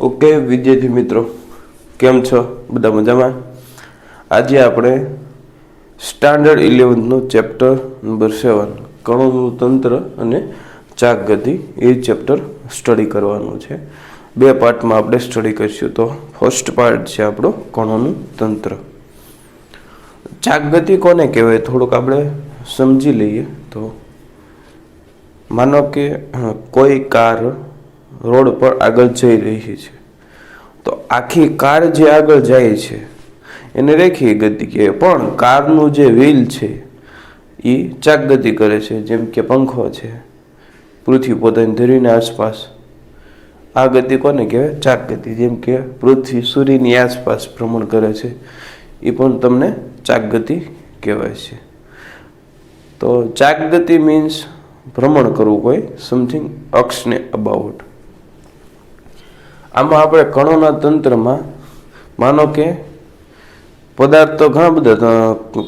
Okay વિદ્યાર્થી મિત્રો, કેમ છો? બધા મજામાં? આજે આપણે સ્ટાન્ડર્ડ 11નું ચેપ્ટર નંબર 7 કણોનું તંત્ર અને ચાક ગતિ એ ચેપ્ટર સ્ટડી કરવાનું છે. બે પાર્ટમાં આપણે સ્ટડી કરીશું. તો ફર્સ્ટ પાર્ટ છે આપણો કણોનું તંત્ર. ચાક ગતિ કોને કહેવાય થોડુંક આપણે સમજી લઈએ. તો માનો કે કોઈ કાર રોડ પર આગળ જઈ રહી છે, તો આખી કાર જે આગળ જાય છે એને રેખીય ગતિ કહેવાય, પણ કારનું જે વ્હીલ છે એ ચાક ગતિ કરે છે. જેમ કે પંખો છે, પૃથ્વી પોતાની ધરીની આસપાસ, આ ગતિ કોને કહેવાય? ચાક ગતિ. જેમ કે પૃથ્વી સૂર્યની આસપાસ ભ્રમણ કરે છે, એ પણ તમને ચાક ગતિ કહેવાય છે. તો ચાક ગતિ મીન્સ ભ્રમણ કરવું કોઈ સમથિંગ અક્ષને અબાઉટ. આમાં આપણે કણોના તંત્રમાં માનો કે પદાર્થ તો ઘણા બધા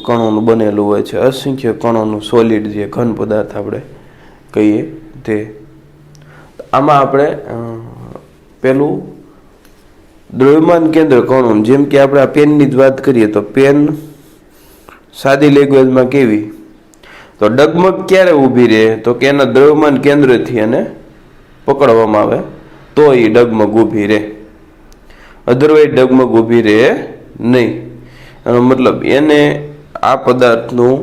કણોનું બનેલું હોય છે, અસંખ્ય કણોનું સોલિડ જે ઘન પદાર્થ આપણે કહીએ તે. આમાં આપણે પેલું દ્રવ્યમાન કેન્દ્ર કણોનું, જેમ કે આપણે આ પેનની જ વાત કરીએ તો પેન સાદી લેંગ્વેજમાં કેવી, તો ડગમગ ક્યારે ઊભી રહે? તો કે એના દ્રવ્યમાન કેન્દ્રથી એને પકડવામાં આવે તો એ ડગમગ ઊભી રહે, અધરવાઇઝ ડગમગ ઊભી રહે નહીં. એનો મતલબ એને આ પદાર્થનું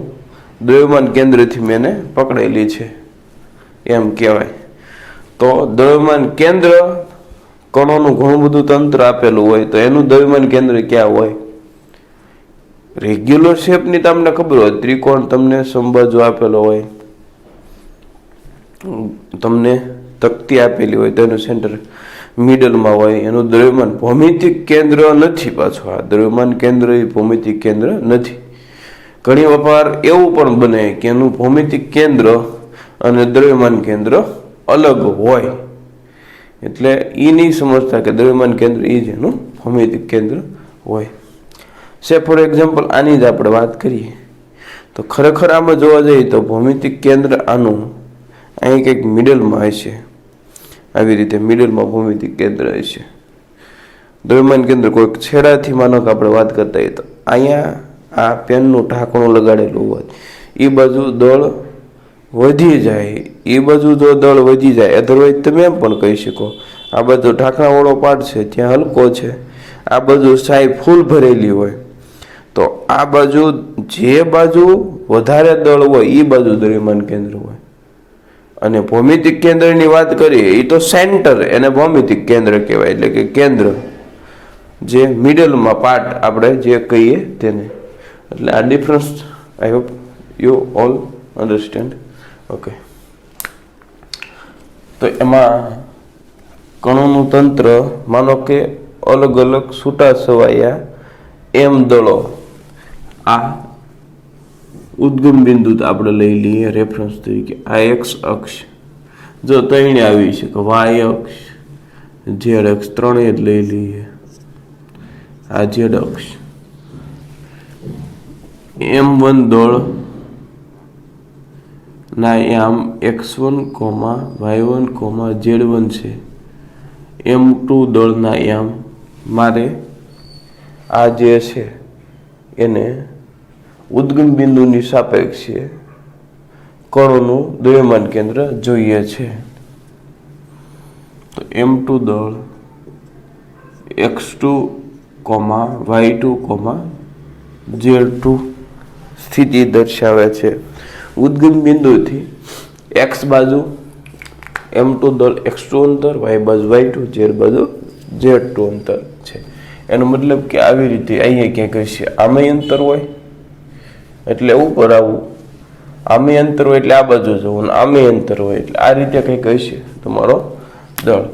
દ્રવ્યમાન કેન્દ્રથી મેં એને પકડેલી છે એમ કહેવાય. તો દ્રવ્યમાન કેન્દ્ર કણોનું ઘણું બધું તંત્ર આપેલું હોય, તો એનું દ્રવ્યમાન કેન્દ્ર ક્યાં હોય? રેગ્યુલર શેપની તમને ખબર હોય, ત્રિકોણ તમને સમબાજુ આપેલો હોય, તમને તકતી આપેલી હોય તો એનું સેન્ટર મિડલમાં હોય, એનું દ્રવ્યમાન ભૌમિતિક કેન્દ્ર નથી. પાછું આ દ્રવ્યમાન કેન્દ્ર એ ભૌમિતિક કેન્દ્ર નથી. ઘણી વાર એવું પણ બને કે એનું ભૌમિતિક કેન્દ્ર અને દ્રવ્યમાન કેન્દ્ર અલગ હોય, એટલે એ નહીં સમજતા કે દ્રવ્યમાન કેન્દ્ર એ જ એનું ભૌમિતિક કેન્દ્ર હોય. સે ફોર એક્ઝામ્પલ આની જ આપણે વાત કરીએ તો ખરેખર આમાં જોવા જઈએ તો ભૌમિતિક કેન્દ્ર આનું અહીં કંઈક મિડલમાં હશે. આવી રીતે મિડલમાં ભૌમિતિક કેન્દ્ર હશે. દ્રવ્યમાન કેન્દ્ર કોઈક છેડાથી માનો કે આપણે વાત કરતા હોઈએ તો અહીંયા આ પેનનું ઢાંકણું લગાડેલું હોય, એ બાજુ દળ વધી જાય, એ બાજુ જો દળ વધી જાય, અધરવાઇઝ તમે એમ પણ કહી શકો આ બાજુ ઢાંકણાવાળો પાર્ટ છે ત્યાં હલકો છે, આ બાજુ સાઈ ફૂલ ભરેલી હોય, તો આ બાજુ જે બાજુ વધારે દળ હોય એ બાજુ દ્રવ્યમાન કેન્દ્ર હોય. અને ભૌમિતિક કેન્દ્રની વાત કરીએ એ તો સેન્ટર, એને ભૌમિતિક કેન્દ્ર કહેવાય, એટલે કે કેન્દ્ર જે મિડલમાં પાર્ટ આપણે જે કહીએ તેને. એટલે આ difference I hope you all understand. Okay, તો એમાં કણોનું તંત્ર માનો કે અલગ અલગ છૂટા છવાયા એમ દળો, આ ઉદ્ગમ બિંદુ આપણે લઈ લઈએ રેફરન્સ તરીકે. આ એક્સ અક્ષ જો ત્રણે આવી છે કે વાય અક્ષ, ઝેડ અક્ષ ત્રણેય જ લઈ લઈએ. આ ઝેડ અક્ષ M1 દળ ના યામ x1, y1, z1 છે. M2 દળના યામ મારે આ જે છે એને ઉદ્ગમ બિંદુની સાપેક્ષે કણોનું દ્રવ્યમાન કેન્દ્ર જોઈએ છે. તો M2 દળ x2, y2, z2 સ્થિતિ દર્શાવે છે. ઉદ્ગમ બિંદુથી x બાજુ M2 દળ x2 અંતર, y બાજુ y2, z બાજુ z2 અંતર છે. એનો મતલબ કે આવી રીતે અહીંયા ક્યાંક હશે, આમાંય અંતર હોય એટલે ઉપર આવવું, આમે અંતર હોય એટલે આ બાજુ જવું, આમે અંતર હોય એટલે આ રીતે કંઈક હશે તમારો દળ.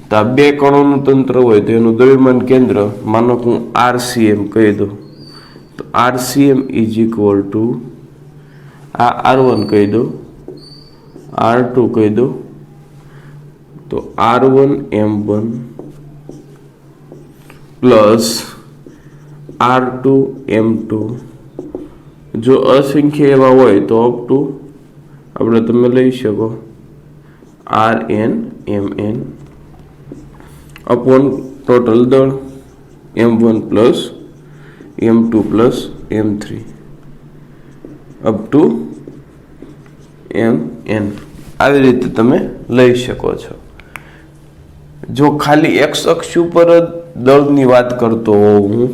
તો આ બે કણોનું તંત્ર હોય તો એનું દ્રવ્યમાન કેન્દ્ર માનો કે હું RCM કહી દઉં, તો RCM ઇઝ ઇક્વલ ટુ આ R1 કહી દઉં, R2 કહી દઉં, તો R1 M1 plus R2 M2. જો અસંખ્ય એવા હોય તો અપ ટુ આપણે તમે લઈ શકો RN MN अपॉन टोटल दળ m1 plus m2 plus m3 up to mn આવી રીતે તમે લઈ શકો છો. જો ખાલી x અક્ષ ઉપર જ દળની વાત કરતો હોઉં હું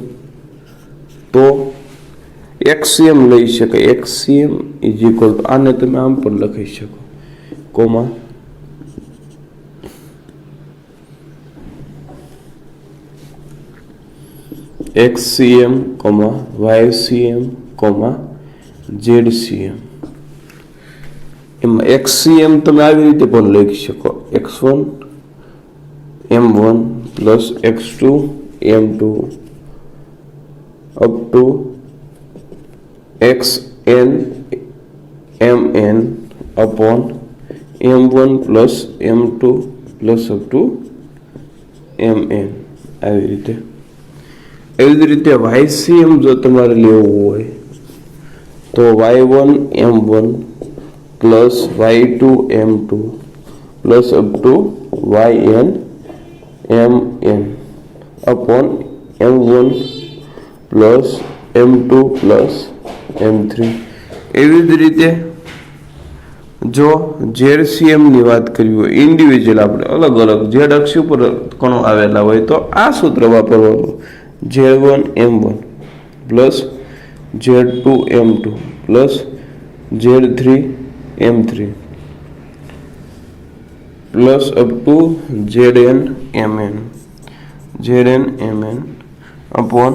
તો xcm લઈ શકાય. xcm ઇઝ ઇક્વલ ટુ આને તમે આમ પણ લખી શકો કોમા xcm ycm zcm. એમાં xcm તમે આવી રીતે પણ લખી શકો x1 m1 plus x2 m2 up to xn mn upon m1 plus m2 plus up to mn આવી રીતે. એવી જ રીતે ycm જો તમારે લેવું હોય તો y1 m1 plus y2 m2 plus up to yn mn upon m1 plus m2 plus m3. એવી જ રીતે જો ZCM ની વાત કરવી હોય ઇન્ડિવિજ્યુઅલ આપણે અલગ અલગ z અક્ષ ઉપર કણો આવેલા હોય તો આ સૂત્ર વાપરવાનું z1 m1 plus z2 m2 plus z3 m3 plus up to zn mn upon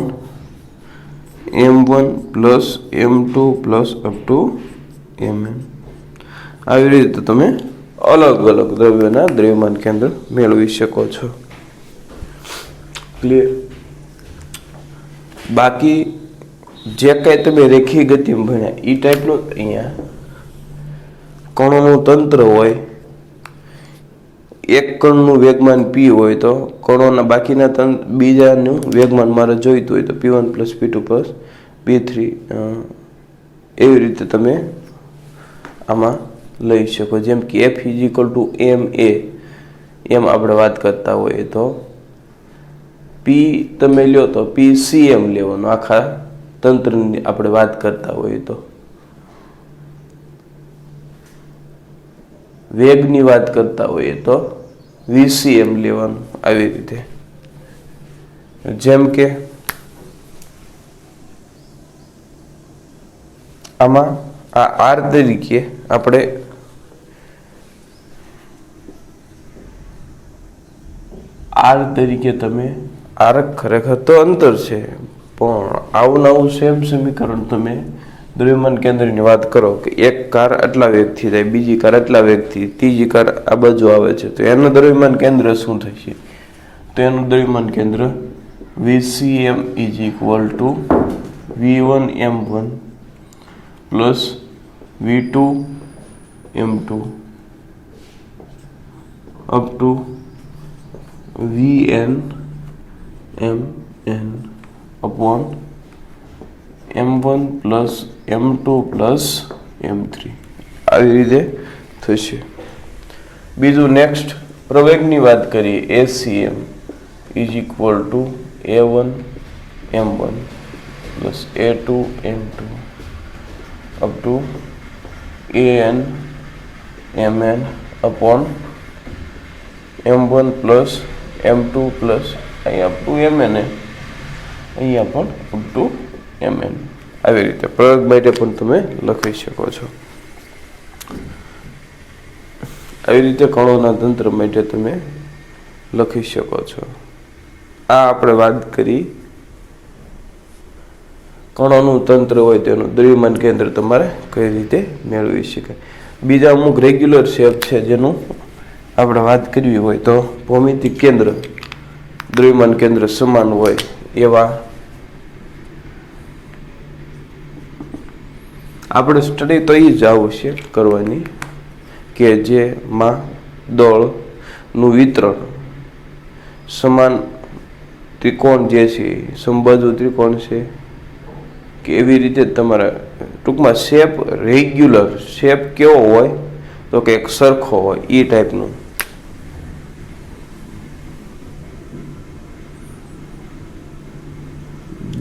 m1 plus m2 plus up to mn. આવી રીતે તમે અલગ અલગ દ્રવ્યના દ્રવ્યમાન કેન્દ્ર મેળવી શકો છો. ક્લિયર? બાકી જે કાંઈ તમે રેખીય ગતિમાં ભણ્યા એ ટાઈપનું અહીંયા કણોનું તંત્ર હોય. એક કણનું વેગમાન p હોય તો કણોના બાકીના બીજાનું વેગમાન મારે જોઈતું હોય તો p1 plus p2 plus p3 એવી રીતે તમે આમાં લઈ શકો. જેમ કે f is equal to ma એમ આપણે વાત કરતા હોઈએ તો p તમે લ્યો તો pcm લેવાનું. આખા તંત્રની આપણે વાત કરતા હોઈએ તો વેગની વાત કરતા હોઈએ તો vcm લેવાનું. આવી રીતે જેમ કે આમાં આ r તરીકે આપણે તમે r ખરેખર તો અંતર છે પણ આવું નવું સેમ સમીકરણ તમે દ્રવ્યમાન કેન્દ્રની વાત કરો કે એક કાર આટલા વેગથી જાય, બીજી કાર આટલા વેગથી, ત્રીજી કાર આ બાજુ આવે છે તો એનું દ્રવ્યમાન કેન્દ્ર શું થશે? તો એનું દ્રવ્યમાન કેન્દ્ર vcm is equal to v1 m1 plus v2 m2 up two vn mn upon m1 plus m2 plus m3 આવી રીતે થશે. બીજું નેક્સ્ટ પ્રવેગની વાત કરીએ. acm is equal to a1 m1 plus a2 m2 up two an mn upon m1 plus m2 plus અહીં up to mn અહીંયા પણ up to mn. આવી રીતે પ્રયોગ માટે પણ તમે લખી શકો છો. આવી રીતે કણોના તંત્ર માટે તમે લખી શકો છો. આ આપણે વાત કરી કણોનું તંત્ર હોય તેનું દ્રવ્યમાન કેન્દ્ર તમારે કઈ રીતે મેળવી શકાય. બીજા અમુક રેગ્યુલર શેપ છે જેનું આપણે વાત કરવી હોય તો ભૌમિતિક કેન્દ્ર દ્રવ્યમાન કેન્દ્ર સમાન હોય એવા આપણે સ્ટડી તો એ જ આવશે કરવાની કે જેમાં દળનું વિતરણ સમાન ત્રિકોણ જે છે સમબાજુ ત્રિકોણ છે કે એવી રીતે તમારા ટૂંકમાં શેપ રેગ્યુલર શેપ કેવો હોય તો કે એક સરખો હોય એ ટાઈપનું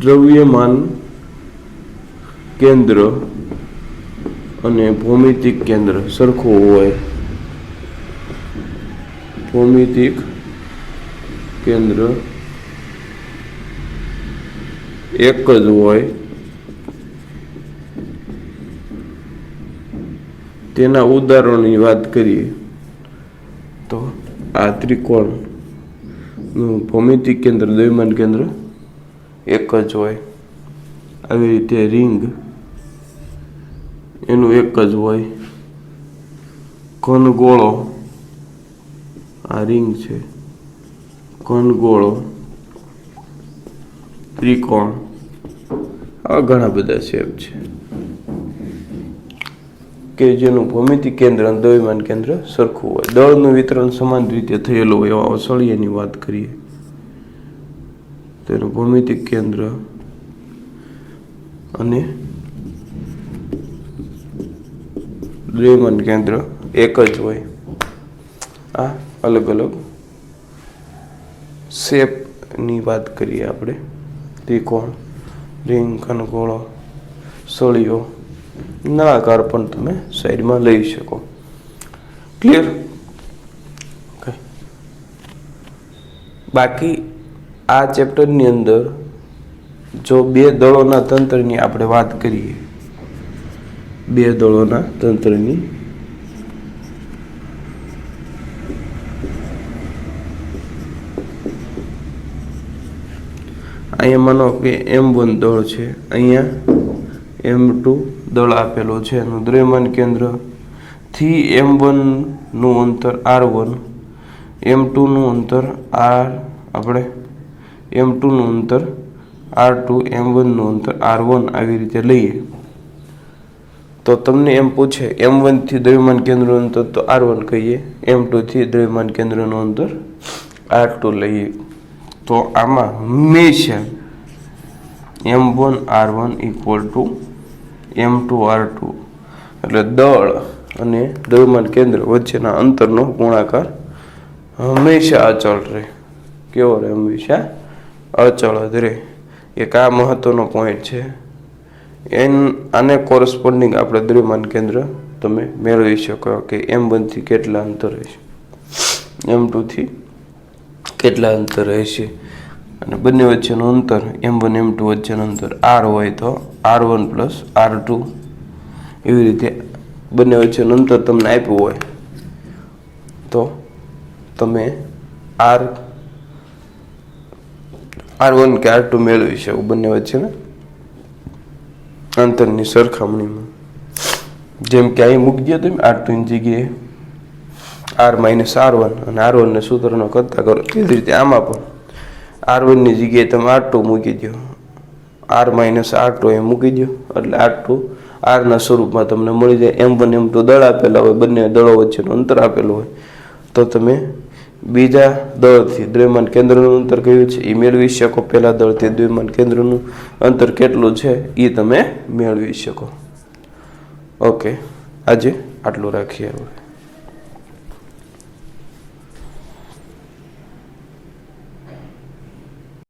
દ્રવ્યમાન કેન્દ્ર અને ભૌમિતિક કેન્દ્ર સરખું હોય, ભૌમિતિક કેન્દ્ર એક જ હોય તેના ઉદાહરણોની વાત કરીએ તો આ ત્રિકોણનું ભૌમિતિક કેન્દ્ર દ્રવ્યમાન કેન્દ્ર એક જ હોય. આવી રીતે રિંગ એનું એક જ હોય. ઘનગોળો, આ રિંગ છે, ઘનગોળો, ત્રિકોણ, આવા ઘણા બધા શેપ છે કે જેનું ભૌમિતિક કેન્દ્ર અને દ્રવ્યમાન કેન્દ્ર સરખું હોય. દળનું વિતરણ સમાન રીતે થયેલું હોય એવા સળિયાની વાત કરીએ તેનું ભૌમિતિક કેન્દ્ર અને દ્રવ્યમાન કેન્દ્ર એક જ હોય. આ અલગ અલગ શેપની વાત કરીએ આપણે. ત્રિકોણ, રિંગ, ઘનગોળો, સળિયો, નળાકાર પણ તમે સાઈડમાં લઈ શકો. ક્લિયર? બાકી આ ચેપ્ટરની અંદર જો બે દળોના તંત્રની આપણે વાત કરીએ, બે દળોના તંત્રની, અહીંયા માનો કે M1 દળ છે, અહીંયા M2 દળ આપેલો છે. એનું દ્રવ્યમાન કેન્દ્ર થી M1 નું અંતર R1, M2 નું અંતર આપણે M2 નું અંતર R2, M1 નું અંતર R1 આવી રીતે લઈએ તો તમને એમ પૂછે M1 થી દ્રવ્યમાન કેન્દ્રનું અંતર તો R1 કહીએ, M2 થી દ્રવ્યમાન કેન્દ્રનું અંતર R2 લઈએ તો આમાં હંમેશા M1 R1 equal to M2 R2 એટલે દળ અને દ્રવ્યમાન કેન્દ્ર વચ્ચેના અંતરનો ગુણાકાર હંમેશા અચળ રહે. કેવો રહે? હંમેશા અચળ જ રહે. એક આ મહત્વનો પોઈન્ટ છે. આને કોરસ્પોન્ડિંગ આપણે દ્રવ્યમાન કેન્દ્ર તમે મેળવી શકો કે M1 થી કેટલા અંતર રહેશે, M2 થી કેટલા અંતર રહેશે, અને બંને વચ્ચેનું અંતર M1 M2 વચ્ચેનું અંતર R હોય તો R1 પ્લસ R2 એવી રીતે બંને વચ્ચેનું અંતર તમને આપ્યું હોય તો તમે R1 કે R2 મેળવી શકો બંને વચ્ચેના અંતરની સરખામણીમાં. જેમ કે અહીં મૂકી દો તમે R2 ની જગ્યાએ R માઇનસ R1 અને R1 ને સૂત્રનો કરતા કરો. તે જ રીતે આમાં પણ R1 ની જગ્યાએ તમે R2 મૂકી દો, R માઇનસ R2 એ મૂકી દો એટલે R2 R ના સ્વરૂપમાં તમને મળી જાય. M1 M2 દળ આપેલા હોય, બંને દળો વચ્ચેનું અંતર આપેલું હોય તો તમે બીજા દળથી દ્રવ્યમાન કેન્દ્રનું અંતર કયું છે એ મેળવી શકો. પહેલા દળથી દ્રવ્યમાન કેન્દ્રનું અંતર કેટલું છે એ તમે મેળવી શકો. ઓકે, આજે આટલું રાખીએ હવે.